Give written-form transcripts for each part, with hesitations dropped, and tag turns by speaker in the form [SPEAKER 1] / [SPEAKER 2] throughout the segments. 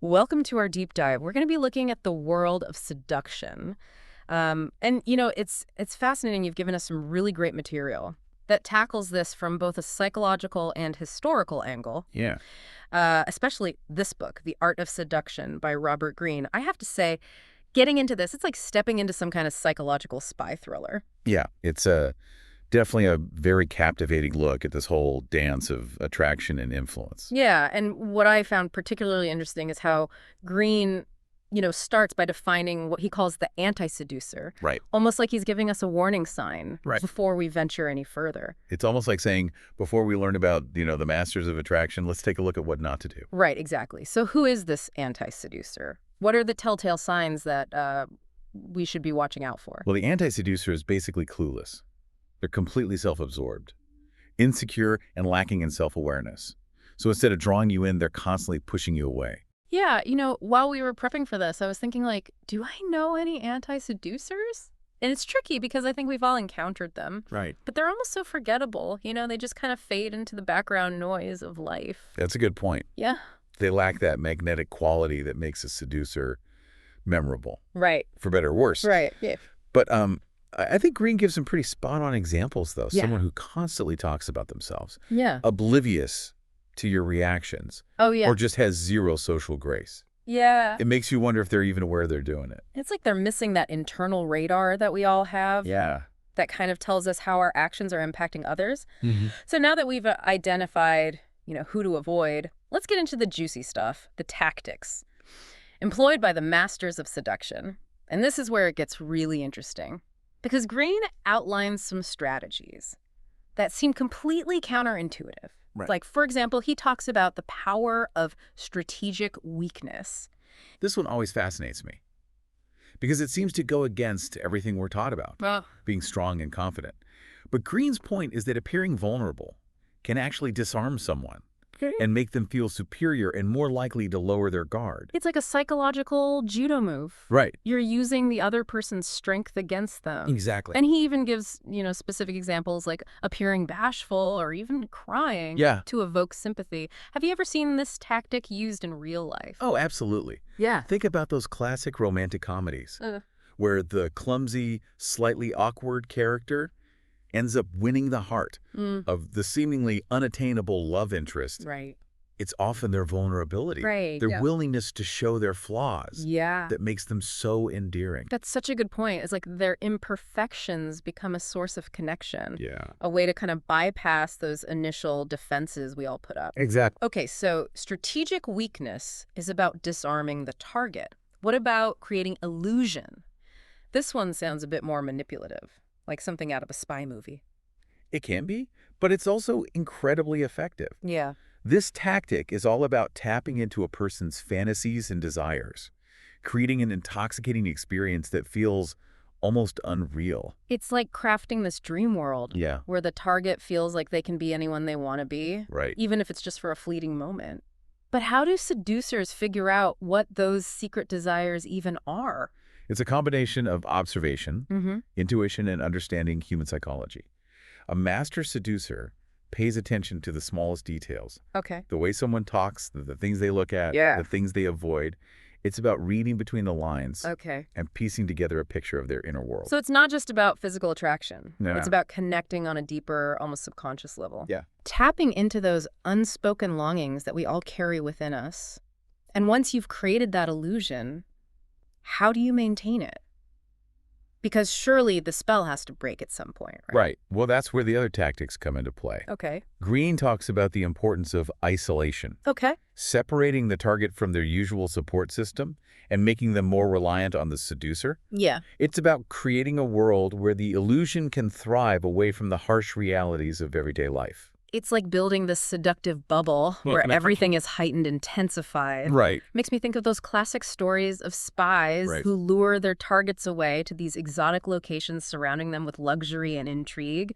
[SPEAKER 1] Welcome to our deep dive. We're going to be looking at the world of seduction. It's fascinating. You've given us some really great material that tackles this from both a psychological and historical angle,
[SPEAKER 2] Yeah.
[SPEAKER 1] especially this book, The Art of Seduction by Robert Greene. I have to say, getting into this, it's like stepping into some kind of psychological spy thriller.
[SPEAKER 2] Yeah. It's definitely a very captivating look at this whole dance of attraction and influence.
[SPEAKER 1] Yeah, and what I found particularly interesting is how Greene, starts by defining what he calls the anti-seducer,
[SPEAKER 2] Right.
[SPEAKER 1] almost like he's giving us a warning sign
[SPEAKER 2] Right.
[SPEAKER 1] before we venture any further.
[SPEAKER 2] It's almost like saying, before we learn about, the masters of attraction, let's take a look at what not to do.
[SPEAKER 1] Right, exactly. So who is this anti-seducer? What are the telltale signs that we should be watching out for?
[SPEAKER 2] Well, the anti-seducer is basically clueless. They're completely self-absorbed, insecure, and lacking in self-awareness. So instead of drawing you in, they're constantly pushing you away.
[SPEAKER 1] Yeah, while we were prepping for this, I was thinking, like, do I know any anti-seducers? And it's tricky because I think we've all encountered them.
[SPEAKER 2] Right.
[SPEAKER 1] But they're almost so forgettable. They just kind of fade into the background noise of life.
[SPEAKER 2] That's a good point.
[SPEAKER 1] Yeah.
[SPEAKER 2] They lack that magnetic quality that makes a seducer memorable,
[SPEAKER 1] Right.
[SPEAKER 2] for better or worse.
[SPEAKER 1] Right. Yeah.
[SPEAKER 2] But I think Greene gives some pretty spot-on examples, though.
[SPEAKER 1] Yeah.
[SPEAKER 2] Someone who constantly talks about themselves,
[SPEAKER 1] Yeah.
[SPEAKER 2] oblivious to your reactions,
[SPEAKER 1] Oh, yeah.
[SPEAKER 2] or just has zero social grace.
[SPEAKER 1] Yeah.
[SPEAKER 2] It makes you wonder if they're even aware they're doing it.
[SPEAKER 1] It's like they're missing that internal radar that we all have.
[SPEAKER 2] Yeah.
[SPEAKER 1] That kind of tells us how our actions are impacting others.
[SPEAKER 2] Mm-hmm.
[SPEAKER 1] So now that we've identified, who to avoid, let's get into the juicy stuff, the tactics employed by the masters of seduction. And this is where it gets really interesting, because Greene outlines some strategies that seem completely counterintuitive.
[SPEAKER 2] Right.
[SPEAKER 1] Like, for example, he talks about the power of strategic weakness.
[SPEAKER 2] This one always fascinates me because it seems to go against everything we're taught about, being strong and confident. But Greene's point is that appearing vulnerable can actually disarm someone and make them feel superior and more likely to lower their guard.
[SPEAKER 1] It's like a psychological judo move.
[SPEAKER 2] Right.
[SPEAKER 1] You're using the other person's strength against them.
[SPEAKER 2] Exactly.
[SPEAKER 1] And he even gives, specific examples like appearing bashful or even crying to evoke sympathy. Have you ever seen this tactic used in real life?
[SPEAKER 2] Oh, absolutely.
[SPEAKER 1] Yeah.
[SPEAKER 2] Think about those classic romantic comedies where the clumsy, slightly awkward character ends up winning the heart of the seemingly unattainable love interest.
[SPEAKER 1] Right.
[SPEAKER 2] It's often their vulnerability,
[SPEAKER 1] Right.
[SPEAKER 2] their willingness to show their flaws that makes them so endearing.
[SPEAKER 1] That's such a good point. It's like their imperfections become a source of connection.
[SPEAKER 2] Yeah.
[SPEAKER 1] A way to kind of bypass those initial defenses we all put up.
[SPEAKER 2] Exactly.
[SPEAKER 1] Okay, so strategic weakness is about disarming the target. What about creating illusion? This one sounds a bit more manipulative, like something out of a spy movie.
[SPEAKER 2] It can be, but it's also incredibly effective.
[SPEAKER 1] Yeah.
[SPEAKER 2] This tactic is all about tapping into a person's fantasies and desires, creating an intoxicating experience that feels almost unreal.
[SPEAKER 1] It's like crafting this dream world where the target feels like they can be anyone they want to be,
[SPEAKER 2] Right.
[SPEAKER 1] even if it's just for a fleeting moment. But how do seducers figure out what those secret desires even are?
[SPEAKER 2] It's a combination of observation, intuition, and understanding human psychology. A master seducer pays attention to the smallest details.
[SPEAKER 1] Okay.
[SPEAKER 2] The way someone talks, the things they look at, the things they avoid. It's about reading between the lines and piecing together a picture of their inner world.
[SPEAKER 1] So it's not just about physical attraction.
[SPEAKER 2] No.
[SPEAKER 1] It's about connecting on a deeper, almost subconscious level.
[SPEAKER 2] Yeah.
[SPEAKER 1] Tapping into those unspoken longings that we all carry within us. And once you've created that illusion, how do you maintain it? Because surely the spell has to break at some point, right?
[SPEAKER 2] Right. Well, that's where the other tactics come into play.
[SPEAKER 1] Okay.
[SPEAKER 2] Greene talks about the importance of isolation,
[SPEAKER 1] Okay.
[SPEAKER 2] separating the target from their usual support system and making them more reliant on the seducer.
[SPEAKER 1] Yeah.
[SPEAKER 2] It's about creating a world where the illusion can thrive away from the harsh realities of everyday life.
[SPEAKER 1] It's like building this seductive bubble where everything is heightened, intensified.
[SPEAKER 2] Right.
[SPEAKER 1] Makes me think of those classic stories of spies who lure their targets away to these exotic locations surrounding them with luxury and intrigue.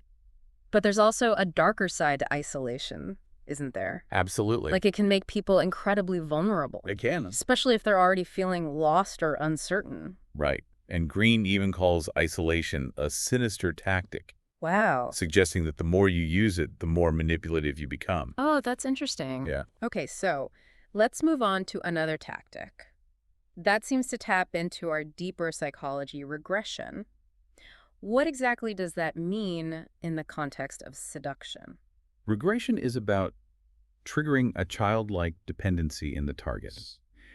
[SPEAKER 1] But there's also a darker side to isolation, isn't there?
[SPEAKER 2] Absolutely.
[SPEAKER 1] Like it can make people incredibly vulnerable.
[SPEAKER 2] It can.
[SPEAKER 1] Especially if they're already feeling lost or uncertain.
[SPEAKER 2] Right. And Greene even calls isolation a sinister tactic.
[SPEAKER 1] Wow.
[SPEAKER 2] Suggesting that the more you use it, the more manipulative you become.
[SPEAKER 1] Oh, that's interesting.
[SPEAKER 2] Yeah.
[SPEAKER 1] Okay, so Let's move on to another tactic. That seems to tap into our deeper psychology, regression. What exactly does that mean in the context of seduction?
[SPEAKER 2] Regression is about triggering a childlike dependency in the target.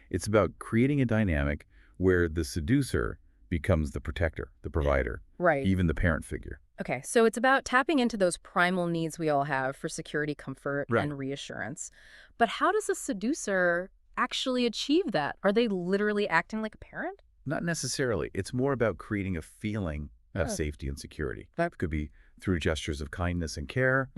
[SPEAKER 2] It's about creating a dynamic where the seducer becomes the protector, the provider,
[SPEAKER 1] Right.
[SPEAKER 2] even the parent figure.
[SPEAKER 1] Okay, so it's about tapping into those primal needs we all have for security, comfort,
[SPEAKER 2] Right.
[SPEAKER 1] and reassurance. But how does a seducer actually achieve that? Are they literally acting like a parent?
[SPEAKER 2] Not necessarily. It's more about creating a feeling of
[SPEAKER 1] Oh.
[SPEAKER 2] safety and security. That could be through gestures of kindness and care,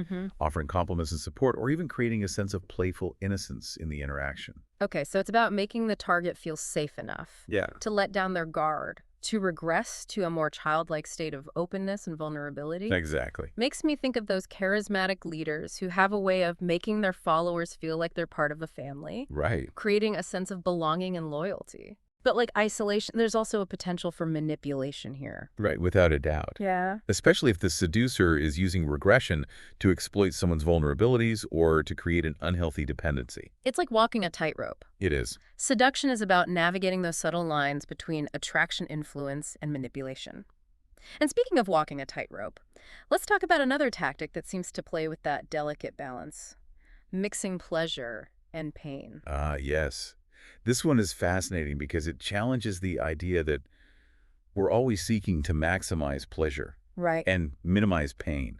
[SPEAKER 2] offering compliments and support, or even creating a sense of playful innocence in the interaction.
[SPEAKER 1] Okay, so it's about making the target feel safe enough
[SPEAKER 2] Yeah.
[SPEAKER 1] to let down their guard, to regress to a more childlike state of openness and vulnerability.
[SPEAKER 2] Exactly.
[SPEAKER 1] Makes me think of those charismatic leaders who have a way of making their followers feel like they're part of a family,
[SPEAKER 2] Right.
[SPEAKER 1] creating a sense of belonging and loyalty. But like isolation, there's also a potential for manipulation here.
[SPEAKER 2] Right, without a doubt.
[SPEAKER 1] Yeah.
[SPEAKER 2] Especially if the seducer is using regression to exploit someone's vulnerabilities or to create an unhealthy dependency.
[SPEAKER 1] It's like walking a tightrope.
[SPEAKER 2] It is.
[SPEAKER 1] Seduction is about navigating those subtle lines between attraction, influence, and manipulation. And speaking of walking a tightrope, let's talk about another tactic that seems to play with that delicate balance, mixing pleasure and pain.
[SPEAKER 2] Yes. This one is fascinating because it challenges the idea that we're always seeking to maximize pleasure
[SPEAKER 1] Right.
[SPEAKER 2] and minimize pain.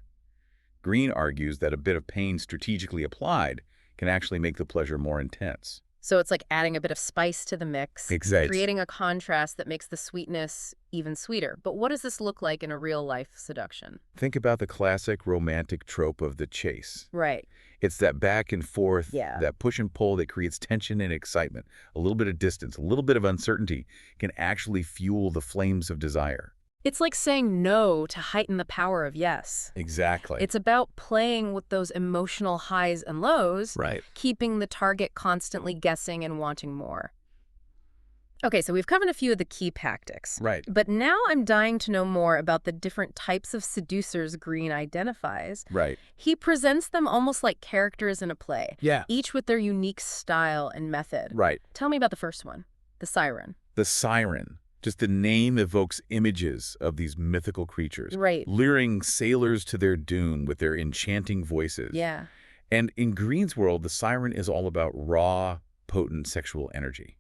[SPEAKER 2] Greene argues that a bit of pain strategically applied can actually make the pleasure more intense.
[SPEAKER 1] So it's like adding a bit of spice to the mix,
[SPEAKER 2] Exactly.
[SPEAKER 1] creating a contrast that makes the sweetness even sweeter. But what does this look like in a real-life seduction?
[SPEAKER 2] Think about the classic romantic trope of the chase.
[SPEAKER 1] Right.
[SPEAKER 2] It's that back and forth,
[SPEAKER 1] Yeah.
[SPEAKER 2] that push and pull that creates tension and excitement. A little bit of distance, a little bit of uncertainty can actually fuel the flames of desire.
[SPEAKER 1] It's like saying no to heighten the power of yes.
[SPEAKER 2] Exactly.
[SPEAKER 1] It's about playing with those emotional highs and lows,
[SPEAKER 2] right.
[SPEAKER 1] keeping the target constantly guessing and wanting more. Okay, so we've covered a few of the key tactics.
[SPEAKER 2] Right.
[SPEAKER 1] But now I'm dying to know more about the different types of seducers Greene identifies.
[SPEAKER 2] Right.
[SPEAKER 1] He presents them almost like characters in a play,
[SPEAKER 2] Yeah.
[SPEAKER 1] each with their unique style and method.
[SPEAKER 2] Right.
[SPEAKER 1] Tell me about the first one, the siren.
[SPEAKER 2] The siren. Just the name evokes images of these mythical creatures.
[SPEAKER 1] Right.
[SPEAKER 2] Luring sailors to their doom with their enchanting voices.
[SPEAKER 1] Yeah.
[SPEAKER 2] And in Greene's world, the siren is all about raw, potent sexual energy.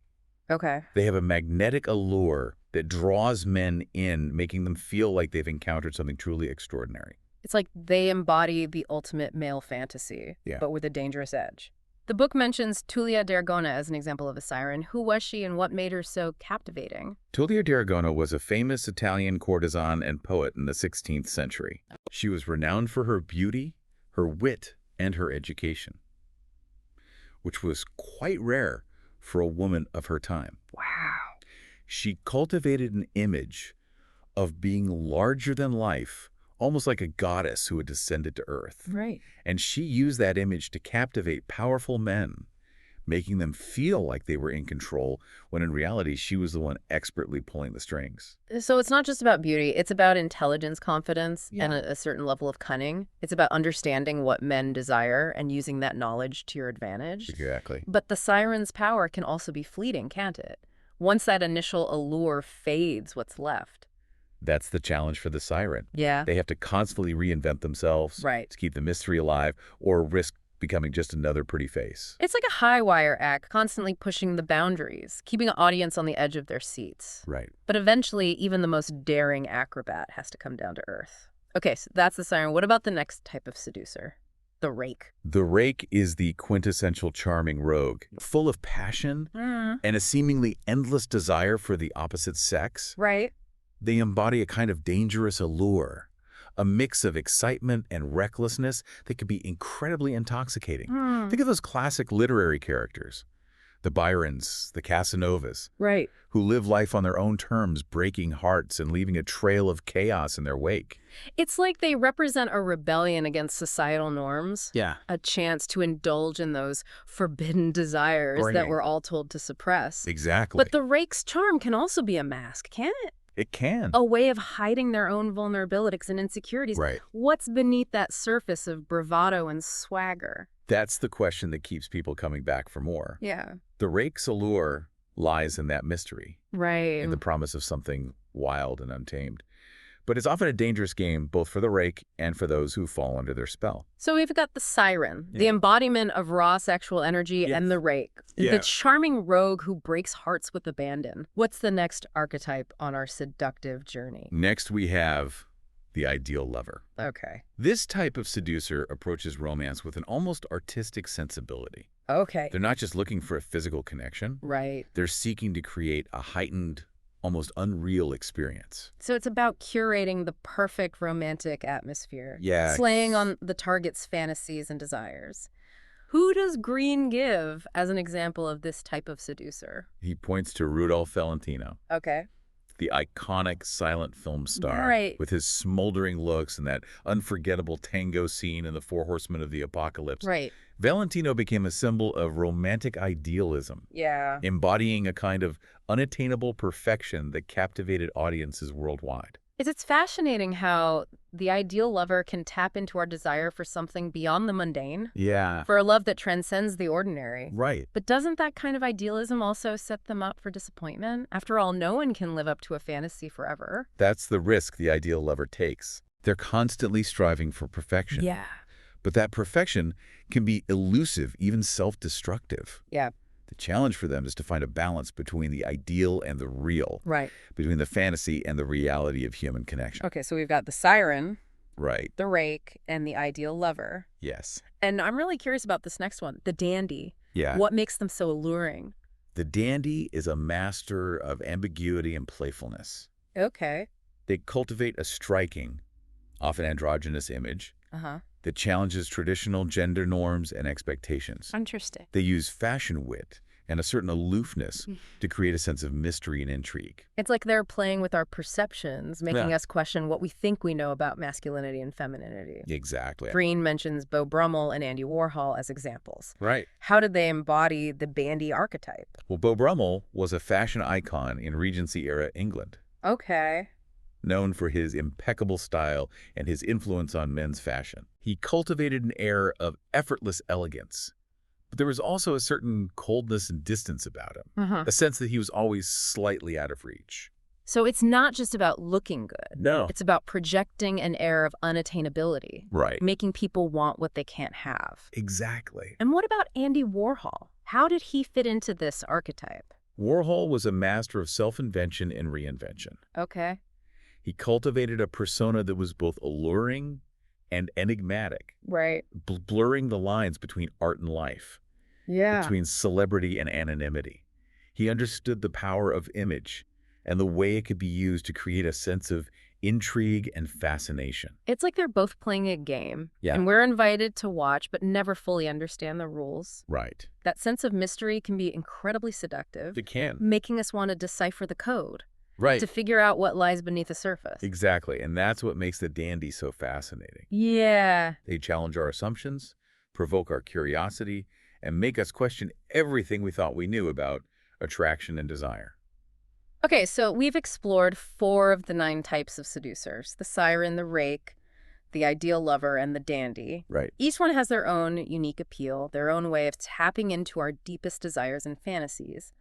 [SPEAKER 1] Okay.
[SPEAKER 2] They have a magnetic allure that draws men in, making them feel like they've encountered something truly extraordinary.
[SPEAKER 1] It's like they embody the ultimate male fantasy,
[SPEAKER 2] Yeah.
[SPEAKER 1] but with a dangerous edge. The book mentions Tullia d'Argona as an example of a siren. Who was she and what made her so captivating?
[SPEAKER 2] Tullia d'Argona was a famous Italian courtesan and poet in the 16th century. She was renowned for her beauty, her wit, and her education, which was quite rare for a woman of her time.
[SPEAKER 1] Wow.
[SPEAKER 2] She cultivated an image of being larger than life, almost like a goddess who had descended to earth.
[SPEAKER 1] Right.
[SPEAKER 2] And she used that image to captivate powerful men, making them feel like they were in control, when in reality, she was the one expertly pulling the strings.
[SPEAKER 1] So it's not just about beauty. It's about intelligence, confidence,
[SPEAKER 2] Yeah.
[SPEAKER 1] and a certain level of cunning. It's about understanding what men desire and using that knowledge to your advantage.
[SPEAKER 2] Exactly.
[SPEAKER 1] But the siren's power can also be fleeting, can't it? Once that initial allure fades, what's left?
[SPEAKER 2] That's the challenge for the siren.
[SPEAKER 1] Yeah.
[SPEAKER 2] They have to constantly reinvent themselves
[SPEAKER 1] Right.
[SPEAKER 2] to keep the mystery alive or risk becoming just another pretty face.
[SPEAKER 1] It's like a high wire act, constantly pushing the boundaries, keeping an audience on the edge of their seats.
[SPEAKER 2] Right.
[SPEAKER 1] But eventually, even the most daring acrobat has to come down to earth. Okay, so that's the siren. What about the next type of seducer? The rake.
[SPEAKER 2] The rake is the quintessential charming rogue, full of passion and a seemingly endless desire for the opposite sex.
[SPEAKER 1] Right.
[SPEAKER 2] They embody a kind of dangerous allure, a mix of excitement and recklessness that can be incredibly intoxicating. Think of those classic literary characters, the Byrons, the Casanovas,
[SPEAKER 1] Right.
[SPEAKER 2] who live life on their own terms, breaking hearts and leaving a trail of chaos in their wake.
[SPEAKER 1] It's like they represent a rebellion against societal norms.
[SPEAKER 2] Yeah.
[SPEAKER 1] A chance to indulge in those forbidden desires that
[SPEAKER 2] Bringing.
[SPEAKER 1] we're all told to suppress.
[SPEAKER 2] Exactly.
[SPEAKER 1] But the rake's charm can also be a mask, can't it?
[SPEAKER 2] It can.
[SPEAKER 1] A way of hiding their own vulnerabilities and insecurities.
[SPEAKER 2] Right.
[SPEAKER 1] What's beneath that surface of bravado and swagger?
[SPEAKER 2] That's the question that keeps people coming back for more.
[SPEAKER 1] Yeah.
[SPEAKER 2] The rake's allure lies in that mystery,
[SPEAKER 1] Right.
[SPEAKER 2] in the promise of something wild and untamed. But it's often a dangerous game, both for the rake and for those who fall under their spell.
[SPEAKER 1] So we've got the siren, the
[SPEAKER 2] Yeah.
[SPEAKER 1] embodiment of raw sexual energy,
[SPEAKER 2] Yes.
[SPEAKER 1] and the rake,
[SPEAKER 2] Yeah.
[SPEAKER 1] the charming rogue who breaks hearts with abandon. What's the next archetype on our seductive journey?
[SPEAKER 2] Next, we have the ideal lover.
[SPEAKER 1] Okay.
[SPEAKER 2] This type of seducer approaches romance with an almost artistic sensibility.
[SPEAKER 1] Okay.
[SPEAKER 2] They're not just looking for a physical connection.
[SPEAKER 1] Right.
[SPEAKER 2] They're seeking to create a heightened, almost unreal experience.
[SPEAKER 1] So it's about curating the perfect romantic atmosphere.
[SPEAKER 2] Yeah.
[SPEAKER 1] Slaying on the target's fantasies and desires. Who does Greene give as an example of this type of seducer?
[SPEAKER 2] He points to Rudolph Valentino,
[SPEAKER 1] Okay.
[SPEAKER 2] the iconic silent film star,
[SPEAKER 1] Right.
[SPEAKER 2] with his smoldering looks and that unforgettable tango scene in The Four Horsemen of the Apocalypse.
[SPEAKER 1] Right.
[SPEAKER 2] Valentino became a symbol of romantic idealism,
[SPEAKER 1] Yeah.
[SPEAKER 2] embodying a kind of unattainable perfection that captivated audiences worldwide.
[SPEAKER 1] It's fascinating how the ideal lover can tap into our desire for something beyond the mundane,
[SPEAKER 2] Yeah.
[SPEAKER 1] for a love that transcends the ordinary.
[SPEAKER 2] Right.
[SPEAKER 1] But doesn't that kind of idealism also set them up for disappointment? After all, no one can live up to a fantasy forever.
[SPEAKER 2] That's the risk the ideal lover takes. They're constantly striving for perfection.
[SPEAKER 1] Yeah.
[SPEAKER 2] But that perfection can be elusive, even self-destructive.
[SPEAKER 1] Yeah.
[SPEAKER 2] The challenge for them is to find a balance between the ideal and the real,
[SPEAKER 1] Right.
[SPEAKER 2] between the fantasy and the reality of human connection.
[SPEAKER 1] Okay, so we've got the siren,
[SPEAKER 2] Right.
[SPEAKER 1] the rake, and the ideal lover.
[SPEAKER 2] Yes.
[SPEAKER 1] And I'm really curious about this next one, the dandy.
[SPEAKER 2] Yeah.
[SPEAKER 1] What makes them so alluring?
[SPEAKER 2] The dandy is a master of ambiguity and playfulness.
[SPEAKER 1] Okay.
[SPEAKER 2] They cultivate a striking, often androgynous image
[SPEAKER 1] Uh-huh.
[SPEAKER 2] that challenges traditional gender norms and expectations.
[SPEAKER 1] Interesting.
[SPEAKER 2] They use fashion wit and a certain aloofness to create a sense of mystery and intrigue.
[SPEAKER 1] It's like they're playing with our perceptions, making
[SPEAKER 2] Yeah.
[SPEAKER 1] us question what we think we know about masculinity and femininity.
[SPEAKER 2] Exactly.
[SPEAKER 1] Greene mentions Beau Brummel and Andy Warhol as examples.
[SPEAKER 2] Right.
[SPEAKER 1] How did they embody the bandy archetype?
[SPEAKER 2] Well, Beau Brummel was a fashion icon in Regency-era England,
[SPEAKER 1] Okay.
[SPEAKER 2] known for his impeccable style and his influence on men's fashion. He cultivated an air of effortless elegance, but there was also a certain coldness and distance about him,
[SPEAKER 1] Uh-huh.
[SPEAKER 2] a sense that he was always slightly out of reach.
[SPEAKER 1] So it's not just about looking good.
[SPEAKER 2] No.
[SPEAKER 1] It's about projecting an air of unattainability,
[SPEAKER 2] Right.
[SPEAKER 1] making people want what they can't have.
[SPEAKER 2] Exactly.
[SPEAKER 1] And what about Andy Warhol? How did he fit into this archetype?
[SPEAKER 2] Warhol was a master of self-invention and reinvention.
[SPEAKER 1] Okay.
[SPEAKER 2] He cultivated a persona that was both alluring and enigmatic,
[SPEAKER 1] Right.
[SPEAKER 2] blurring the lines between art and life,
[SPEAKER 1] Yeah.
[SPEAKER 2] between celebrity and anonymity. He understood the power of image and the way it could be used to create a sense of intrigue and fascination.
[SPEAKER 1] It's like they're both playing a game,
[SPEAKER 2] Yeah.
[SPEAKER 1] and we're invited to watch but never fully understand the rules.
[SPEAKER 2] Right.
[SPEAKER 1] That sense of mystery can be incredibly seductive,
[SPEAKER 2] It can.
[SPEAKER 1] making us want to decipher the code,
[SPEAKER 2] Right.
[SPEAKER 1] to figure out what lies beneath the surface.
[SPEAKER 2] Exactly. And that's what makes the dandy so fascinating.
[SPEAKER 1] Yeah.
[SPEAKER 2] They challenge our assumptions, provoke our curiosity, and make us question everything we thought we knew about attraction and desire.
[SPEAKER 1] Okay, so we've explored 4 of the 9 types of seducers: the siren, the rake, the ideal lover, and the dandy.
[SPEAKER 2] Right.
[SPEAKER 1] Each one has their own unique appeal, their own way of tapping into our deepest desires and fantasies.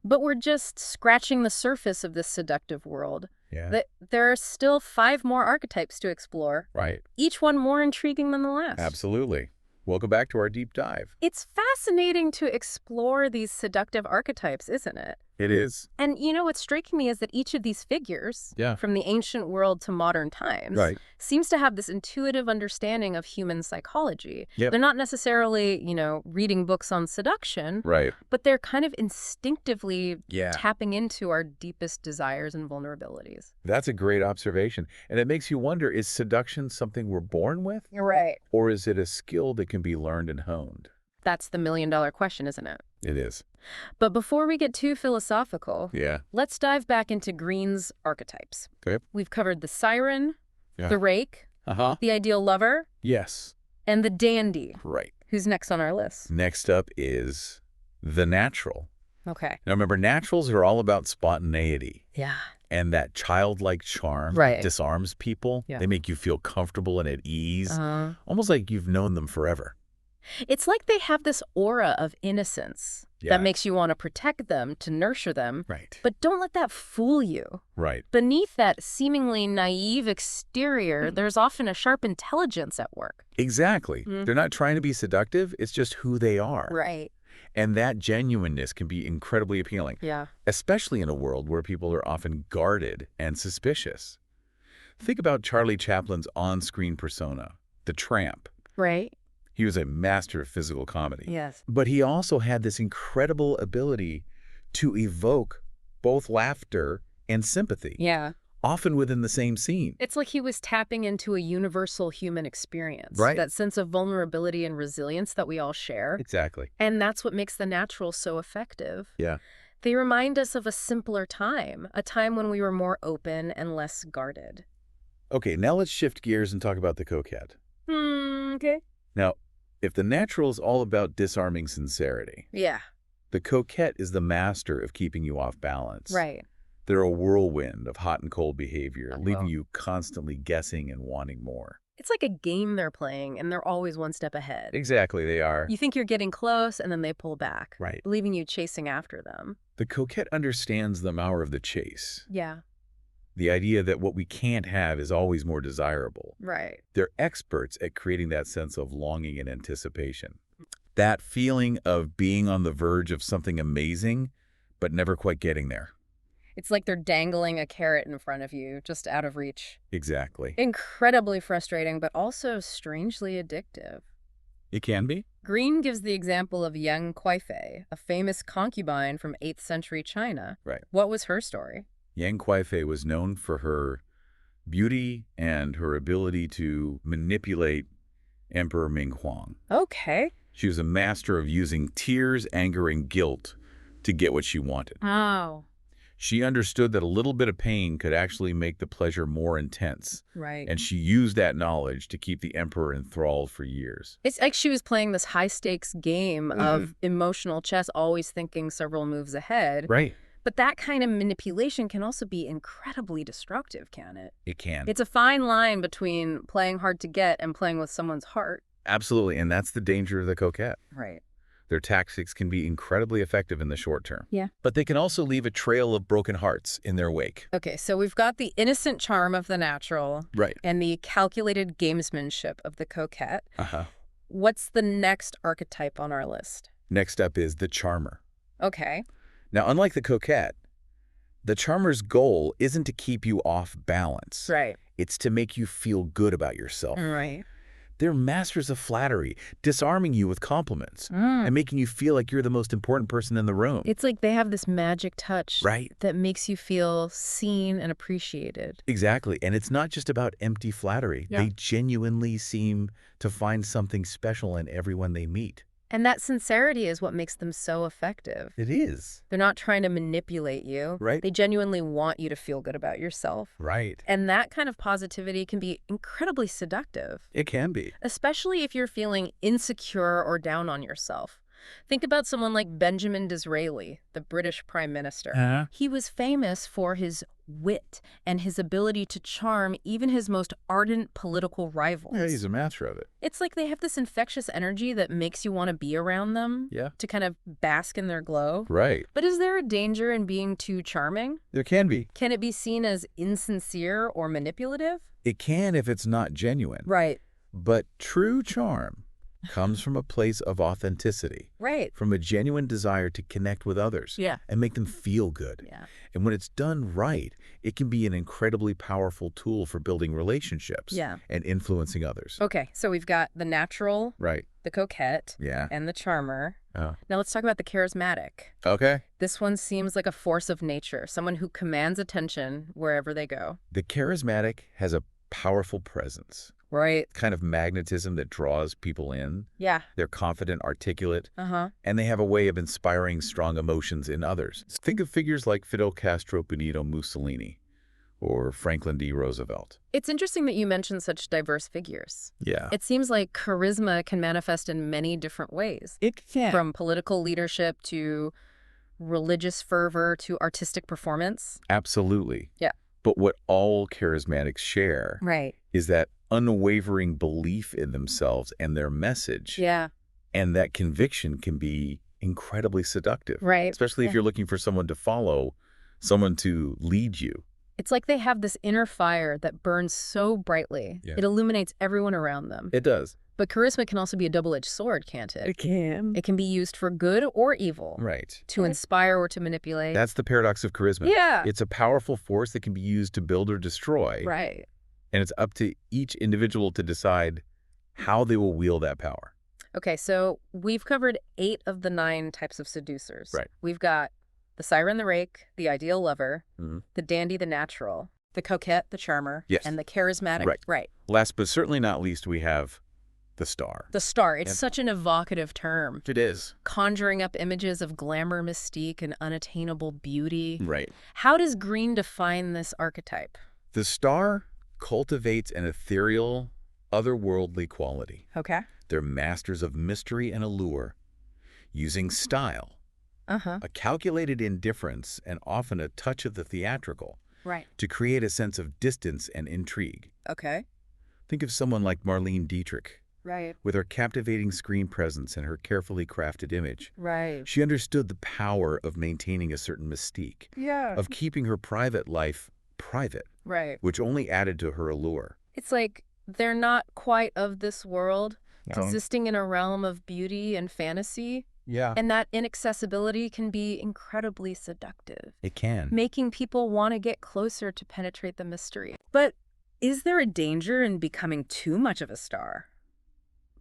[SPEAKER 1] But we're just scratching the surface of this seductive world.
[SPEAKER 2] Yeah.
[SPEAKER 1] There are still 5 more archetypes to explore,
[SPEAKER 2] Right.
[SPEAKER 1] each one more intriguing than the last.
[SPEAKER 2] Absolutely. Welcome back to our deep dive.
[SPEAKER 1] It's fascinating to explore these seductive archetypes, isn't it?
[SPEAKER 2] It is.
[SPEAKER 1] And you know, what's striking me is that each of these figures,
[SPEAKER 2] Yeah.
[SPEAKER 1] from the ancient world to modern times,
[SPEAKER 2] Right.
[SPEAKER 1] seems to have this intuitive understanding of human psychology.
[SPEAKER 2] Yep.
[SPEAKER 1] They're not necessarily, reading books on seduction,
[SPEAKER 2] Right.
[SPEAKER 1] but they're kind of instinctively
[SPEAKER 2] Yeah.
[SPEAKER 1] tapping into our deepest desires and vulnerabilities.
[SPEAKER 2] That's a great observation. And it makes you wonder, is seduction something we're born with?
[SPEAKER 1] You're right.
[SPEAKER 2] Or is it a skill that can be learned and honed?
[SPEAKER 1] That's the million-dollar question, isn't it?
[SPEAKER 2] It is.
[SPEAKER 1] But before we get too philosophical,
[SPEAKER 2] Yeah.
[SPEAKER 1] let's dive back into Greene's archetypes.
[SPEAKER 2] Okay.
[SPEAKER 1] We've covered the siren,
[SPEAKER 2] Yeah.
[SPEAKER 1] the rake,
[SPEAKER 2] Uh-huh.
[SPEAKER 1] the ideal lover,
[SPEAKER 2] Yes.
[SPEAKER 1] and the dandy.
[SPEAKER 2] Right.
[SPEAKER 1] Who's next on our list?
[SPEAKER 2] Next up is the natural.
[SPEAKER 1] Okay.
[SPEAKER 2] Now remember, naturals are all about spontaneity.
[SPEAKER 1] Yeah.
[SPEAKER 2] And that childlike charm
[SPEAKER 1] Right.
[SPEAKER 2] disarms people.
[SPEAKER 1] Yeah.
[SPEAKER 2] They make you feel comfortable and at ease,
[SPEAKER 1] Uh-huh.
[SPEAKER 2] almost like you've known them forever.
[SPEAKER 1] It's like they have this aura of innocence that
[SPEAKER 2] Yeah.
[SPEAKER 1] makes you want to protect them, to nurture them.
[SPEAKER 2] Right.
[SPEAKER 1] But don't let that fool you.
[SPEAKER 2] Right.
[SPEAKER 1] Beneath that seemingly naive exterior, there's often a sharp intelligence at work.
[SPEAKER 2] Exactly. They're not trying to be seductive. It's just who they are.
[SPEAKER 1] Right.
[SPEAKER 2] And that genuineness can be incredibly appealing.
[SPEAKER 1] Yeah.
[SPEAKER 2] Especially in a world where people are often guarded and suspicious. Think about Charlie Chaplin's on-screen persona, the tramp.
[SPEAKER 1] Right.
[SPEAKER 2] He was a master of physical comedy.
[SPEAKER 1] Yes.
[SPEAKER 2] But he also had this incredible ability to evoke both laughter and sympathy,
[SPEAKER 1] Yeah.
[SPEAKER 2] often within the same scene.
[SPEAKER 1] It's like he was tapping into a universal human experience.
[SPEAKER 2] Right.
[SPEAKER 1] That sense of vulnerability and resilience that we all share.
[SPEAKER 2] Exactly.
[SPEAKER 1] And that's what makes the naturals so effective.
[SPEAKER 2] Yeah.
[SPEAKER 1] They remind us of a simpler time, a time when we were more open and less guarded.
[SPEAKER 2] Okay, now let's shift gears and talk about the coquette.
[SPEAKER 1] Okay.
[SPEAKER 2] Now, if the natural is all about disarming sincerity,
[SPEAKER 1] Yeah.
[SPEAKER 2] the coquette is the master of keeping you off balance.
[SPEAKER 1] Right.
[SPEAKER 2] They're a whirlwind of hot and cold behavior, leaving
[SPEAKER 1] well.
[SPEAKER 2] you constantly guessing and wanting more.
[SPEAKER 1] It's like a game they're playing, and they're always one step ahead.
[SPEAKER 2] Exactly, they are.
[SPEAKER 1] You think you're getting close, and then they pull back,
[SPEAKER 2] Right.
[SPEAKER 1] leaving you chasing after them.
[SPEAKER 2] The coquette understands the power of the chase.
[SPEAKER 1] Yeah.
[SPEAKER 2] The idea that what we can't have is always more desirable.
[SPEAKER 1] Right.
[SPEAKER 2] They're experts at creating that sense of longing and anticipation. That feeling of being on the verge of something amazing, but never quite getting there.
[SPEAKER 1] It's like they're dangling a carrot in front of you, just out of reach.
[SPEAKER 2] Exactly.
[SPEAKER 1] Incredibly frustrating, but also strangely addictive.
[SPEAKER 2] It can be.
[SPEAKER 1] Greene gives the example of Yang Kuai-fei, a famous concubine from 8th century China.
[SPEAKER 2] Right.
[SPEAKER 1] What was her story?
[SPEAKER 2] Yang Kuai-fei was known for her beauty and her ability to manipulate Emperor Ming Huang.
[SPEAKER 1] Okay.
[SPEAKER 2] She was a master of using tears, anger, and guilt to get what she wanted.
[SPEAKER 1] Oh.
[SPEAKER 2] She understood that a little bit of pain could actually make the pleasure more intense.
[SPEAKER 1] Right.
[SPEAKER 2] And she used that knowledge to keep the emperor enthralled for years.
[SPEAKER 1] It's like she was playing this high-stakes game of emotional chess, always thinking several moves ahead.
[SPEAKER 2] Right.
[SPEAKER 1] But that kind of manipulation can also be incredibly destructive, can it?
[SPEAKER 2] It can.
[SPEAKER 1] It's a fine line between playing hard to get and playing with someone's heart.
[SPEAKER 2] Absolutely. And that's the danger of the coquette.
[SPEAKER 1] Right.
[SPEAKER 2] Their tactics can be incredibly effective in the short term.
[SPEAKER 1] Yeah.
[SPEAKER 2] But they can also leave a trail of broken hearts in their wake.
[SPEAKER 1] Okay, so we've got the innocent charm of the natural.
[SPEAKER 2] Right.
[SPEAKER 1] And the calculated gamesmanship of the coquette.
[SPEAKER 2] Uh-huh.
[SPEAKER 1] What's the next archetype on our list?
[SPEAKER 2] Next up is the charmer.
[SPEAKER 1] Okay.
[SPEAKER 2] Now, unlike the coquette, the charmer's goal isn't to keep you off balance.
[SPEAKER 1] Right.
[SPEAKER 2] It's to make you feel good about yourself.
[SPEAKER 1] Right.
[SPEAKER 2] They're masters of flattery, disarming you with compliments and making you feel like you're the most important person in the room.
[SPEAKER 1] It's like they have this magic touch
[SPEAKER 2] Right.
[SPEAKER 1] that makes you feel seen and appreciated.
[SPEAKER 2] Exactly. And it's not just about empty flattery.
[SPEAKER 1] Yeah.
[SPEAKER 2] They genuinely seem to find something special in everyone they meet.
[SPEAKER 1] And that sincerity is what makes them so effective.
[SPEAKER 2] It is.
[SPEAKER 1] They're not trying to manipulate you.
[SPEAKER 2] Right.
[SPEAKER 1] They genuinely want you to feel good about yourself.
[SPEAKER 2] Right.
[SPEAKER 1] And that kind of positivity can be incredibly seductive,
[SPEAKER 2] It can be.
[SPEAKER 1] especially if you're feeling insecure or down on yourself. Think about someone like Benjamin Disraeli, the British Prime Minister. He was famous for his wit and his ability to charm even his most ardent political rivals.
[SPEAKER 2] Yeah, he's a master of it.
[SPEAKER 1] It's like they have this infectious energy that makes you want to be around them.
[SPEAKER 2] Yeah.
[SPEAKER 1] To kind of bask in their glow.
[SPEAKER 2] Right.
[SPEAKER 1] But is there a danger in being too charming?
[SPEAKER 2] There can be.
[SPEAKER 1] Can it be seen as insincere or manipulative?
[SPEAKER 2] It can if it's not genuine.
[SPEAKER 1] Right.
[SPEAKER 2] But true charm comes from a place of authenticity,
[SPEAKER 1] Right.
[SPEAKER 2] from a genuine desire to connect with others
[SPEAKER 1] Yeah.
[SPEAKER 2] and make them feel good.
[SPEAKER 1] Yeah.
[SPEAKER 2] And when it's done right, it can be an incredibly powerful tool for building relationships
[SPEAKER 1] Yeah.
[SPEAKER 2] and influencing others.
[SPEAKER 1] Okay, so we've got the natural,
[SPEAKER 2] Right.
[SPEAKER 1] the coquette,
[SPEAKER 2] Yeah.
[SPEAKER 1] and the charmer.
[SPEAKER 2] Oh.
[SPEAKER 1] Now let's talk about the charismatic.
[SPEAKER 2] Okay.
[SPEAKER 1] This one seems like a force of nature, someone who commands attention wherever they go.
[SPEAKER 2] The charismatic has a powerful presence,
[SPEAKER 1] Right.
[SPEAKER 2] kind of magnetism that draws people in.
[SPEAKER 1] Yeah.
[SPEAKER 2] They're confident, articulate,
[SPEAKER 1] Uh-huh.
[SPEAKER 2] and they have a way of inspiring strong emotions in others. Think of figures like Fidel Castro, Benito Mussolini, or Franklin D. Roosevelt.
[SPEAKER 1] It's interesting that you mentioned such diverse figures.
[SPEAKER 2] Yeah.
[SPEAKER 1] It seems like charisma can manifest in many different ways,
[SPEAKER 2] It can.
[SPEAKER 1] from political leadership to religious fervor to artistic performance.
[SPEAKER 2] Absolutely.
[SPEAKER 1] Yeah.
[SPEAKER 2] But what all charismatics share
[SPEAKER 1] Right.
[SPEAKER 2] is that unwavering belief in themselves and their message.
[SPEAKER 1] Yeah.
[SPEAKER 2] And that conviction can be incredibly seductive.
[SPEAKER 1] Right.
[SPEAKER 2] Especially if you're looking for someone to follow, someone to lead you.
[SPEAKER 1] It's like they have this inner fire that burns so brightly.
[SPEAKER 2] Yeah.
[SPEAKER 1] It illuminates everyone around them.
[SPEAKER 2] It does.
[SPEAKER 1] But charisma can also be a double-edged sword, can't it?
[SPEAKER 2] It can.
[SPEAKER 1] It can be used for good or evil.
[SPEAKER 2] Right.
[SPEAKER 1] To inspire or to manipulate.
[SPEAKER 2] That's the paradox of charisma.
[SPEAKER 1] Yeah.
[SPEAKER 2] It's a powerful force that can be used to build or destroy.
[SPEAKER 1] Right.
[SPEAKER 2] And it's up to each individual to decide how they will wield that power.
[SPEAKER 1] Okay, so we've covered 8 of the 9 types of seducers.
[SPEAKER 2] Right.
[SPEAKER 1] We've got the siren, the rake, the ideal lover, the dandy, the natural, the coquette, the charmer,
[SPEAKER 2] Yes.
[SPEAKER 1] and the charismatic.
[SPEAKER 2] Right. Last but certainly not least, we have the star.
[SPEAKER 1] The star. It's such an evocative term.
[SPEAKER 2] It is.
[SPEAKER 1] Conjuring up images of glamour, mystique, and unattainable beauty.
[SPEAKER 2] Right.
[SPEAKER 1] How does Greene define this archetype?
[SPEAKER 2] The star cultivates an ethereal, otherworldly quality.
[SPEAKER 1] Okay.
[SPEAKER 2] They're masters of mystery and allure, using style, a calculated indifference, and often a touch of the theatrical,
[SPEAKER 1] Right.
[SPEAKER 2] to create a sense of distance and intrigue.
[SPEAKER 1] Okay.
[SPEAKER 2] Think of someone like Marlene Dietrich,
[SPEAKER 1] Right.
[SPEAKER 2] with her captivating screen presence and her carefully crafted image.
[SPEAKER 1] Right.
[SPEAKER 2] She understood the power of maintaining a certain mystique,
[SPEAKER 1] Yeah.
[SPEAKER 2] of keeping her private life private,
[SPEAKER 1] Right.
[SPEAKER 2] which only added to her allure.
[SPEAKER 1] It's like they're not quite of this world,
[SPEAKER 2] No.
[SPEAKER 1] existing in a realm of beauty and fantasy.
[SPEAKER 2] Yeah.
[SPEAKER 1] And that inaccessibility can be incredibly seductive,
[SPEAKER 2] It can.
[SPEAKER 1] making people want to get closer to penetrate the mystery. But is there a danger in becoming too much of a star?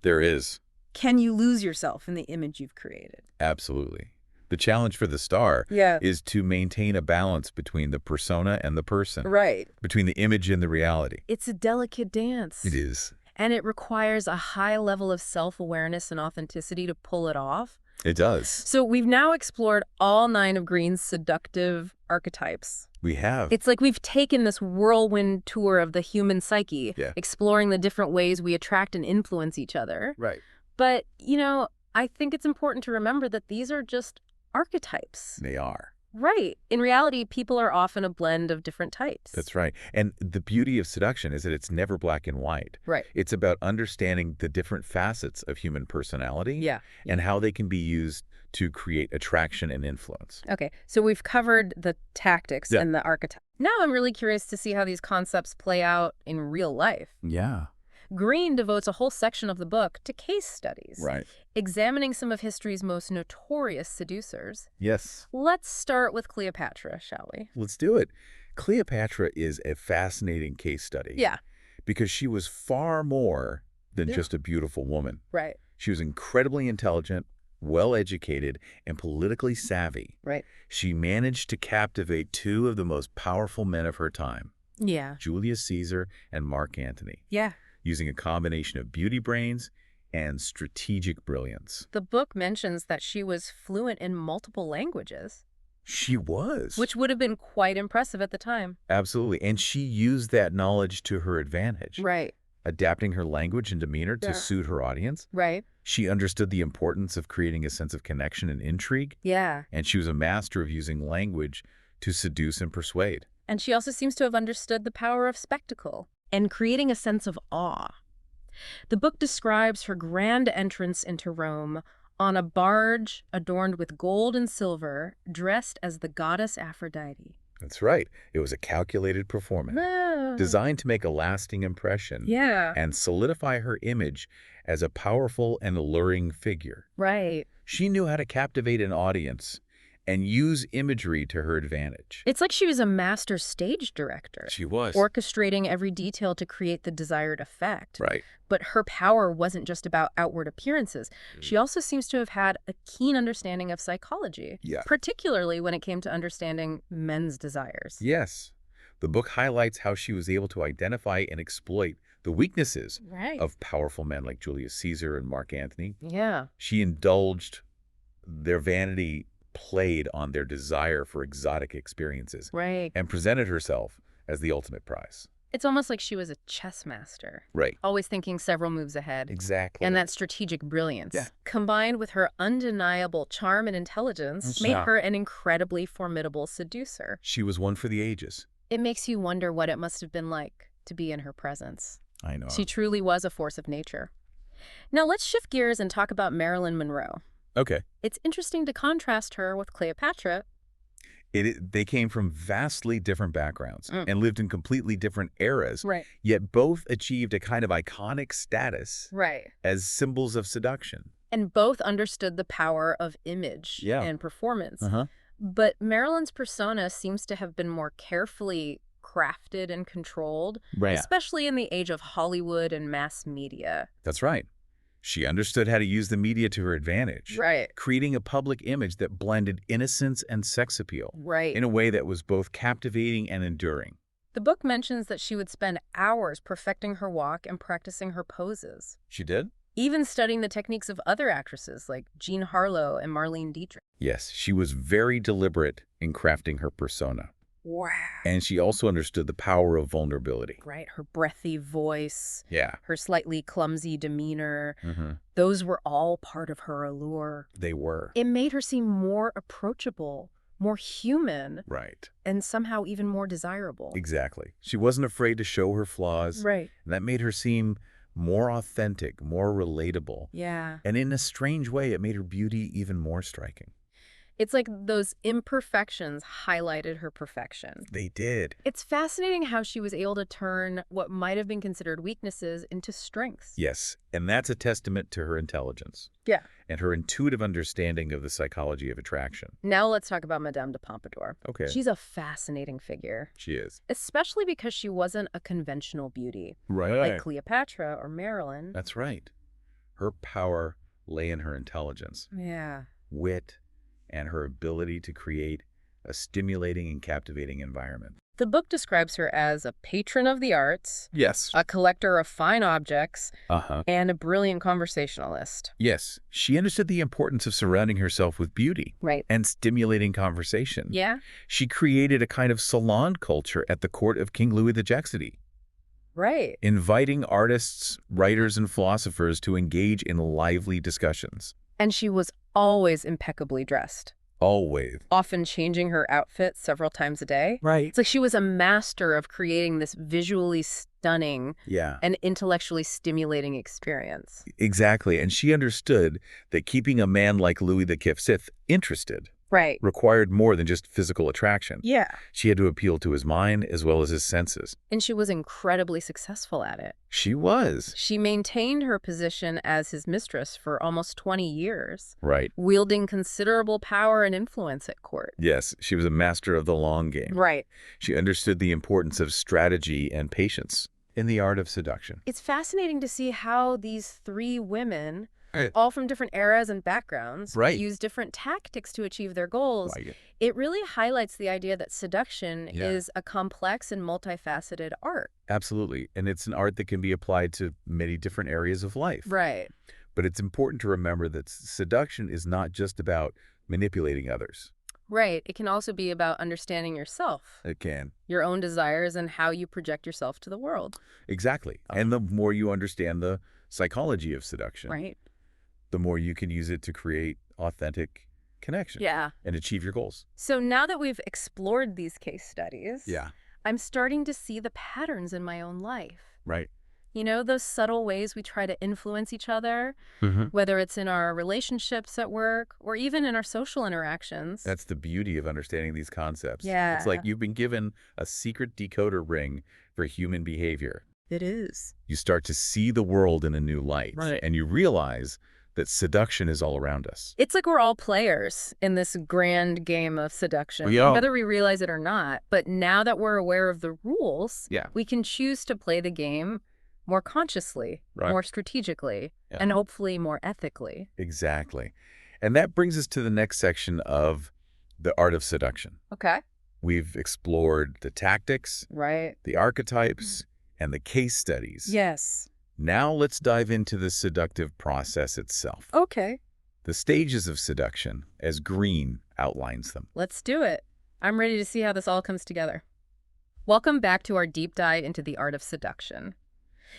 [SPEAKER 2] There is.
[SPEAKER 1] Can you lose yourself in the image you've created?
[SPEAKER 2] Absolutely. The challenge for the star is to maintain a balance between the persona and the person,
[SPEAKER 1] Right.
[SPEAKER 2] between the image and the reality.
[SPEAKER 1] It's a delicate dance.
[SPEAKER 2] It is.
[SPEAKER 1] And it requires a high level of self-awareness and authenticity to pull it off.
[SPEAKER 2] It does.
[SPEAKER 1] So we've now explored all 9 of Greene's seductive archetypes.
[SPEAKER 2] We have.
[SPEAKER 1] It's like we've taken this whirlwind tour of the human psyche,
[SPEAKER 2] Yeah.
[SPEAKER 1] exploring the different ways we attract and influence each other.
[SPEAKER 2] Right.
[SPEAKER 1] But, you know, I think it's important to remember that these are just archetypes.
[SPEAKER 2] They are.
[SPEAKER 1] Right. In reality, people are often a blend of different types.
[SPEAKER 2] That's right. And the beauty of seduction is that it's never black and white.
[SPEAKER 1] Right.
[SPEAKER 2] It's about understanding the different facets of human personality and how they can be used to create attraction and influence.
[SPEAKER 1] Okay, so we've covered the tactics and the archetype. Now I'm really curious to see how these concepts play out in real life.
[SPEAKER 2] Yeah.
[SPEAKER 1] Greene devotes a whole section of the book to case studies,
[SPEAKER 2] Right.
[SPEAKER 1] examining some of history's most notorious seducers.
[SPEAKER 2] Yes.
[SPEAKER 1] Let's start with Cleopatra, shall we?
[SPEAKER 2] Let's do it. Cleopatra is a fascinating case study.
[SPEAKER 1] Yeah.
[SPEAKER 2] Because she was far more than just a beautiful woman.
[SPEAKER 1] Right.
[SPEAKER 2] She was incredibly intelligent, well-educated, and politically savvy.
[SPEAKER 1] Right.
[SPEAKER 2] She managed to captivate 2 of the most powerful men of her time,
[SPEAKER 1] Yeah.
[SPEAKER 2] Julius Caesar and Mark Antony,
[SPEAKER 1] Yeah.
[SPEAKER 2] using a combination of beauty brains and strategic brilliance.
[SPEAKER 1] The book mentions that she was fluent in multiple languages.
[SPEAKER 2] She was.
[SPEAKER 1] Which would have been quite impressive at the time.
[SPEAKER 2] Absolutely. And she used that knowledge to her advantage.
[SPEAKER 1] Right.
[SPEAKER 2] Adapting her language and demeanor to suit her audience.
[SPEAKER 1] Right.
[SPEAKER 2] She understood the importance of creating a sense of connection and intrigue.
[SPEAKER 1] Yeah.
[SPEAKER 2] And she was a master of using language to seduce and persuade.
[SPEAKER 1] And she also seems to have understood the power of spectacle and creating a sense of awe. The book describes her grand entrance into Rome on a barge adorned with gold and silver, dressed as the goddess Aphrodite.
[SPEAKER 2] That's right. It was a calculated performance, designed to make a lasting impression and solidify her image as a powerful and alluring figure.
[SPEAKER 1] Right.
[SPEAKER 2] She knew how to captivate an audience and use imagery to her advantage.
[SPEAKER 1] It's like she was a master stage director.
[SPEAKER 2] She was.
[SPEAKER 1] Orchestrating every detail to create the desired effect.
[SPEAKER 2] Right.
[SPEAKER 1] But her power wasn't just about outward appearances. She also seems to have had a keen understanding of psychology, particularly when it came to understanding men's desires.
[SPEAKER 2] Yes. The book highlights how she was able to identify and exploit the weaknesses of powerful men like Julius Caesar and Mark Antony.
[SPEAKER 1] Yeah.
[SPEAKER 2] She indulged their vanity, played on their desire for exotic experiences,
[SPEAKER 1] Right.
[SPEAKER 2] and presented herself as the ultimate prize.
[SPEAKER 1] It's almost like she was a chess master,
[SPEAKER 2] Right.
[SPEAKER 1] always thinking several moves ahead.
[SPEAKER 2] Exactly.
[SPEAKER 1] And that strategic brilliance,
[SPEAKER 2] Yeah.
[SPEAKER 1] combined with her undeniable charm and intelligence, made her an incredibly formidable seducer.
[SPEAKER 2] She was one for the ages.
[SPEAKER 1] It makes you wonder what it must have been like to be in her presence.
[SPEAKER 2] I know.
[SPEAKER 1] She truly was a force of nature. Now let's shift gears and talk about Marilyn Monroe.
[SPEAKER 2] Okay.
[SPEAKER 1] It's interesting to contrast her with Cleopatra.
[SPEAKER 2] They came from vastly different backgrounds and lived in completely different eras,
[SPEAKER 1] Right.
[SPEAKER 2] yet both achieved a kind of iconic status
[SPEAKER 1] Right.
[SPEAKER 2] as symbols of seduction.
[SPEAKER 1] And both understood the power of image
[SPEAKER 2] Yeah.
[SPEAKER 1] and performance.
[SPEAKER 2] Uh-huh.
[SPEAKER 1] But Marilyn's persona seems to have been more carefully crafted and controlled,
[SPEAKER 2] Right.
[SPEAKER 1] especially in the age of Hollywood and mass media.
[SPEAKER 2] That's right. She understood how to use the media to her advantage,
[SPEAKER 1] Right.
[SPEAKER 2] creating a public image that blended innocence and sex appeal
[SPEAKER 1] Right.
[SPEAKER 2] in a way that was both captivating and enduring.
[SPEAKER 1] The book mentions that she would spend hours perfecting her walk and practicing her poses,
[SPEAKER 2] She did?
[SPEAKER 1] even studying the techniques of other actresses like Jean Harlow and Marlene Dietrich.
[SPEAKER 2] Yes, she was very deliberate in crafting her persona.
[SPEAKER 1] Wow.
[SPEAKER 2] And she also understood the power of vulnerability.
[SPEAKER 1] Right. Her breathy voice,
[SPEAKER 2] Yeah.
[SPEAKER 1] her slightly clumsy demeanor,
[SPEAKER 2] Mm-hmm.
[SPEAKER 1] those were all part of her allure.
[SPEAKER 2] They were.
[SPEAKER 1] It made her seem more approachable, more human,
[SPEAKER 2] Right.
[SPEAKER 1] and somehow even more desirable.
[SPEAKER 2] Exactly. She wasn't afraid to show her flaws.
[SPEAKER 1] Right.
[SPEAKER 2] And that made her seem more authentic, more relatable.
[SPEAKER 1] Yeah.
[SPEAKER 2] And in a strange way, it made her beauty even more striking.
[SPEAKER 1] It's like those imperfections highlighted her perfection.
[SPEAKER 2] They did.
[SPEAKER 1] It's fascinating how she was able to turn what might have been considered weaknesses into strengths.
[SPEAKER 2] Yes, and that's a testament to her intelligence.
[SPEAKER 1] Yeah.
[SPEAKER 2] And her intuitive understanding of the psychology of attraction.
[SPEAKER 1] Now let's talk about Madame de Pompadour.
[SPEAKER 2] Okay.
[SPEAKER 1] She's a fascinating figure,
[SPEAKER 2] She is.
[SPEAKER 1] especially because she wasn't a conventional beauty
[SPEAKER 2] Right.
[SPEAKER 1] like Cleopatra or Marilyn.
[SPEAKER 2] That's right. Her power lay in her intelligence,
[SPEAKER 1] Yeah.
[SPEAKER 2] wit, and her ability to create a stimulating and captivating environment.
[SPEAKER 1] The book describes her as a patron of the arts,
[SPEAKER 2] Yes.
[SPEAKER 1] a collector of fine objects,
[SPEAKER 2] Uh-huh.
[SPEAKER 1] and a brilliant conversationalist.
[SPEAKER 2] Yes. She understood the importance of surrounding herself with beauty
[SPEAKER 1] Right.
[SPEAKER 2] and stimulating conversation.
[SPEAKER 1] Yeah?
[SPEAKER 2] She created a kind of salon culture at the court of King Louis the Jaxity,
[SPEAKER 1] Right.
[SPEAKER 2] inviting artists, writers, and philosophers to engage in lively discussions.
[SPEAKER 1] And she was always impeccably dressed,
[SPEAKER 2] Always.
[SPEAKER 1] often changing her outfit several times a day.
[SPEAKER 2] Right.
[SPEAKER 1] It's like she was a master of creating this visually stunning
[SPEAKER 2] Yeah.
[SPEAKER 1] and intellectually stimulating experience.
[SPEAKER 2] Exactly. And she understood that keeping a man like Louis the Fifth interested
[SPEAKER 1] Right.
[SPEAKER 2] required more than just physical attraction.
[SPEAKER 1] Yeah.
[SPEAKER 2] She had to appeal to his mind as well as his senses.
[SPEAKER 1] And she was incredibly successful at it.
[SPEAKER 2] She was.
[SPEAKER 1] She maintained her position as his mistress for almost 20 years,
[SPEAKER 2] Right.
[SPEAKER 1] wielding considerable power and influence at court.
[SPEAKER 2] Yes, she was a master of the long game.
[SPEAKER 1] Right.
[SPEAKER 2] She understood the importance of strategy and patience in the art of seduction.
[SPEAKER 1] It's fascinating to see how these three women,
[SPEAKER 2] Right.
[SPEAKER 1] all from different eras and backgrounds,
[SPEAKER 2] Right.
[SPEAKER 1] use different tactics to achieve their goals.
[SPEAKER 2] Right.
[SPEAKER 1] It really highlights the idea that seduction
[SPEAKER 2] Yeah.
[SPEAKER 1] is a complex and multifaceted art.
[SPEAKER 2] Absolutely. And it's an art that can be applied to many different areas of life.
[SPEAKER 1] Right.
[SPEAKER 2] But it's important to remember that seduction is not just about manipulating others.
[SPEAKER 1] Right. It can also be about understanding yourself,
[SPEAKER 2] It can.
[SPEAKER 1] your own desires, and how you project yourself to the world.
[SPEAKER 2] Exactly. And the more you understand the psychology of seduction,
[SPEAKER 1] Right.
[SPEAKER 2] the more you can use it to create authentic connection
[SPEAKER 1] Yeah.
[SPEAKER 2] and achieve your goals.
[SPEAKER 1] So now that we've explored these case studies,
[SPEAKER 2] Yeah.
[SPEAKER 1] I'm starting to see the patterns in my own life.
[SPEAKER 2] Right.
[SPEAKER 1] You know, those subtle ways we try to influence each other,
[SPEAKER 2] Mm-hmm.
[SPEAKER 1] whether it's in our relationships at work or even in our social interactions.
[SPEAKER 2] That's the beauty of understanding these concepts.
[SPEAKER 1] Yeah.
[SPEAKER 2] It's like you've been given a secret decoder ring for human behavior.
[SPEAKER 1] It is.
[SPEAKER 2] You start to see the world in a new light.
[SPEAKER 1] Right.
[SPEAKER 2] And you realize that seduction is all around us.
[SPEAKER 1] It's like we're all players in this grand game of seduction,
[SPEAKER 2] We are.
[SPEAKER 1] whether we realize it or not. But now that we're aware of the rules,
[SPEAKER 2] Yeah.
[SPEAKER 1] we can choose to play the game more consciously,
[SPEAKER 2] Right.
[SPEAKER 1] more strategically,
[SPEAKER 2] Yeah.
[SPEAKER 1] and hopefully more ethically.
[SPEAKER 2] Exactly. And that brings us to the next section of the art of seduction.
[SPEAKER 1] Okay.
[SPEAKER 2] We've explored the tactics,
[SPEAKER 1] Right.
[SPEAKER 2] the archetypes, and the case studies.
[SPEAKER 1] Yes.
[SPEAKER 2] Now let's dive into the seductive process itself.
[SPEAKER 1] Okay.
[SPEAKER 2] The stages of seduction, as Greene outlines them.
[SPEAKER 1] Let's do it. I'm ready to see how this all comes together. Welcome back to our deep dive into the art of seduction.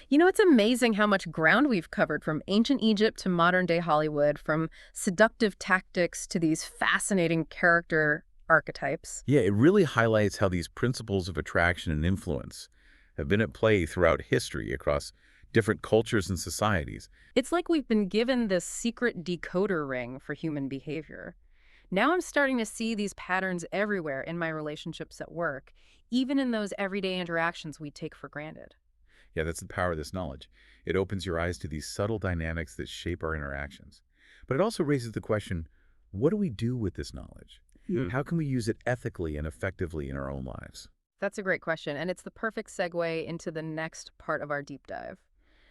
[SPEAKER 1] It's amazing how much ground we've covered from ancient Egypt to modern-day Hollywood, from seductive tactics to these fascinating character archetypes.
[SPEAKER 2] Yeah, it really highlights how these principles of attraction and influence have been at play throughout history across different cultures and societies.
[SPEAKER 1] It's like we've been given this secret decoder ring for human behavior. Now I'm starting to see these patterns everywhere in my relationships at work, even in those everyday interactions we take for granted.
[SPEAKER 2] Yeah, that's the power of this knowledge. It opens your eyes to these subtle dynamics that shape our interactions. But it also raises the question, what do we do with this knowledge? How can we use it ethically and effectively in our own lives?
[SPEAKER 1] That's a great question, and it's the perfect segue into the next part of our deep dive.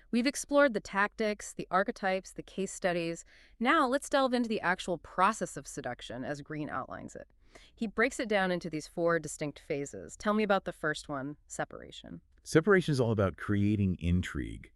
[SPEAKER 1] We've explored the tactics, the archetypes, the case studies. Now let's delve into the actual process of seduction as Greene outlines it. He breaks it down into these four distinct phases. Tell me about the first one, separation.
[SPEAKER 2] Separation is all about creating intrigue,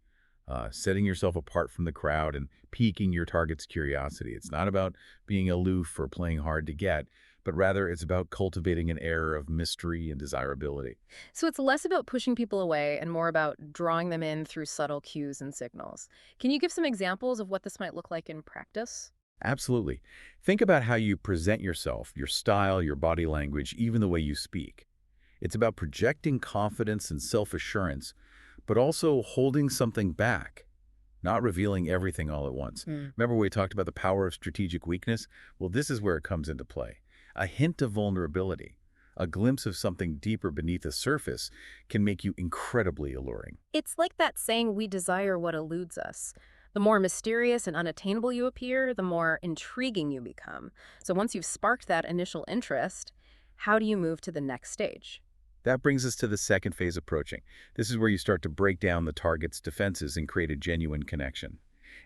[SPEAKER 2] setting yourself apart from the crowd and piquing your target's curiosity. It's not about being aloof or playing hard to get, but rather it's about cultivating an air of mystery and desirability.
[SPEAKER 1] So it's less about pushing people away and more about drawing them in through subtle cues and signals. Can you give some examples of what this might look like in practice?
[SPEAKER 2] Absolutely. Think about how you present yourself, your style, your body language, even the way you speak. It's about projecting confidence and self-assurance, but also holding something back, not revealing everything all at once. Remember we talked about the power of strategic weakness? Well, this is where it comes into play. A hint of vulnerability, a glimpse of something deeper beneath the surface can make you incredibly alluring.
[SPEAKER 1] It's like that saying, we desire what eludes us. The more mysterious and unattainable you appear, the more intriguing you become. So once you've sparked that initial interest, how do you move to the next stage?
[SPEAKER 2] That brings us to the second phase approaching. This is where you start to break down the target's defenses and create a genuine connection.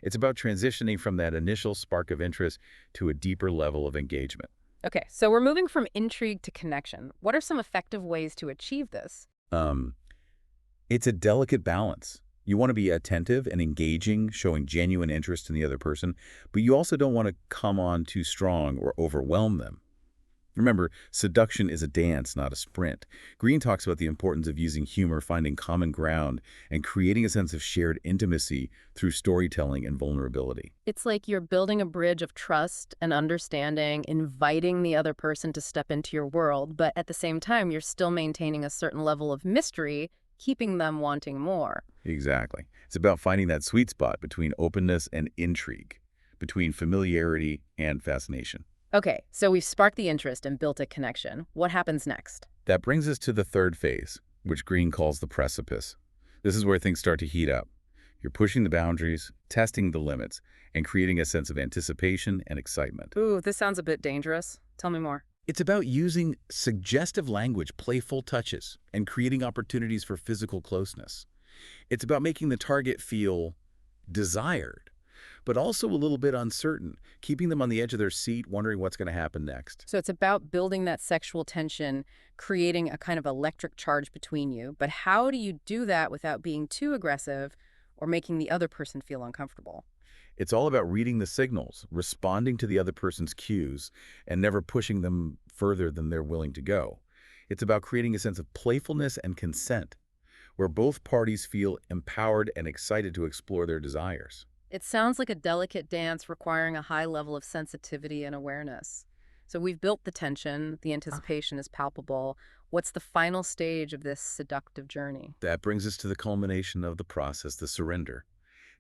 [SPEAKER 2] It's about transitioning from that initial spark of interest to a deeper level of engagement.
[SPEAKER 1] Okay, so we're moving from intrigue to connection. What are some effective ways to achieve this?
[SPEAKER 2] Um, it's a delicate balance. You want to be attentive and engaging, showing genuine interest in the other person, but you also don't want to come on too strong or overwhelm them. Remember, seduction is a dance, not a sprint. Greene talks about the importance of using humor, finding common ground, and creating a sense of shared intimacy through storytelling and vulnerability.
[SPEAKER 1] It's like you're building a bridge of trust and understanding, inviting the other person to step into your world, but at the same time, you're still maintaining a certain level of mystery, keeping them wanting more.
[SPEAKER 2] Exactly. It's about finding that sweet spot between openness and intrigue, between familiarity and fascination.
[SPEAKER 1] Okay, so we've sparked the interest and built a connection. What happens next?
[SPEAKER 2] That brings us to the third phase, which Greene calls the precipice. This is where things start to heat up. You're pushing the boundaries, testing the limits, and creating a sense of anticipation and excitement.
[SPEAKER 1] Ooh, this sounds a bit dangerous. Tell me more.
[SPEAKER 2] It's about using suggestive language, playful touches, and creating opportunities for physical closeness. It's about making the target feel desired, but also a little bit uncertain, keeping them on the edge of their seat, wondering what's going to happen next.
[SPEAKER 1] So it's about building that sexual tension, creating a kind of electric charge between you. But how do you do that without being too aggressive or making the other person feel uncomfortable?
[SPEAKER 2] It's all about reading the signals, responding to the other person's cues, and never pushing them further than they're willing to go. It's about creating a sense of playfulness and consent, where both parties feel empowered and excited to explore their desires.
[SPEAKER 1] It sounds like a delicate dance requiring a high level of sensitivity and awareness. So we've built the tension, the anticipation is palpable. What's the final stage of this seductive journey?
[SPEAKER 2] That brings us to the culmination of the process, the surrender.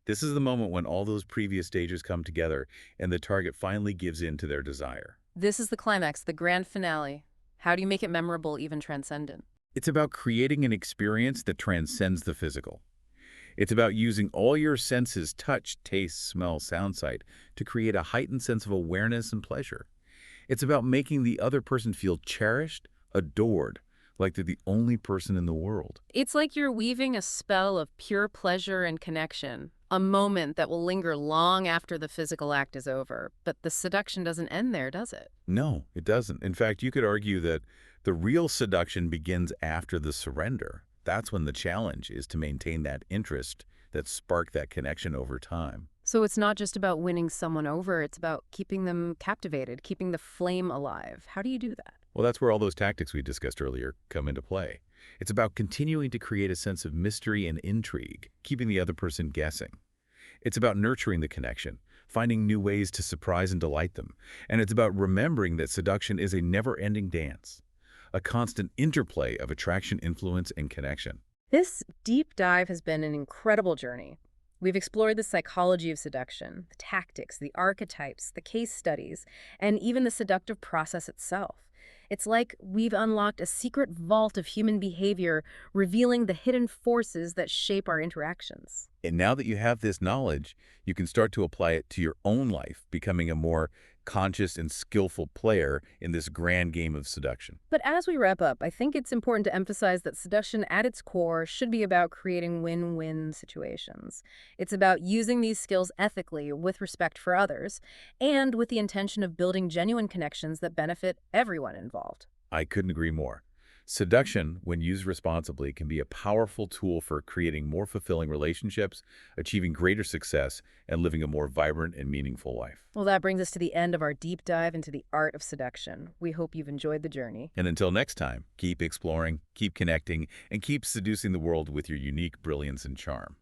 [SPEAKER 2] This is the moment when all those previous stages come together and the target finally gives in to their desire.
[SPEAKER 1] This is the climax, the grand finale. How do you make it memorable, even transcendent?
[SPEAKER 2] It's about creating an experience that transcends the physical. It's about using all your senses, touch, taste, smell, sound, sight, to create a heightened sense of awareness and pleasure. It's about making the other person feel cherished, adored, like they're the only person in the world.
[SPEAKER 1] It's like you're weaving a spell of pure pleasure and connection, a moment that will linger long after the physical act is over. But the seduction doesn't end there, does it?
[SPEAKER 2] No, it doesn't. In fact, you could argue that the real seduction begins after the surrender. That's when the challenge is to maintain that interest that sparked that connection over time.
[SPEAKER 1] So it's not just about winning someone over, it's about keeping them captivated, keeping the flame alive. How do you do that?
[SPEAKER 2] Well, that's where all those tactics we discussed earlier come into play. It's about continuing to create a sense of mystery and intrigue, keeping the other person guessing. It's about nurturing the connection, finding new ways to surprise and delight them. And it's about remembering that seduction is a never-ending dance, a constant interplay of attraction, influence, and connection.
[SPEAKER 1] This deep dive has been an incredible journey. We've explored the psychology of seduction, the tactics, the archetypes, the case studies, and even the seductive process itself. It's like we've unlocked a secret vault of human behavior, revealing the hidden forces that shape our interactions.
[SPEAKER 2] And now that you have this knowledge, you can start to apply it to your own life, becoming a more conscious and skillful player in this grand game of seduction.
[SPEAKER 1] But as we wrap up, I think it's important to emphasize that seduction at its core should be about creating win-win situations. It's about using these skills ethically with respect for others and with the intention of building genuine connections that benefit everyone involved.
[SPEAKER 2] I couldn't agree more. Seduction, when used responsibly, can be a powerful tool for creating more fulfilling relationships, achieving greater success, and living a more vibrant and meaningful life.
[SPEAKER 1] Well, that brings us to the end of our deep dive into the art of seduction. We hope you've enjoyed the journey.
[SPEAKER 2] And until next time, keep exploring, keep connecting, and keep seducing the world with your unique brilliance and charm.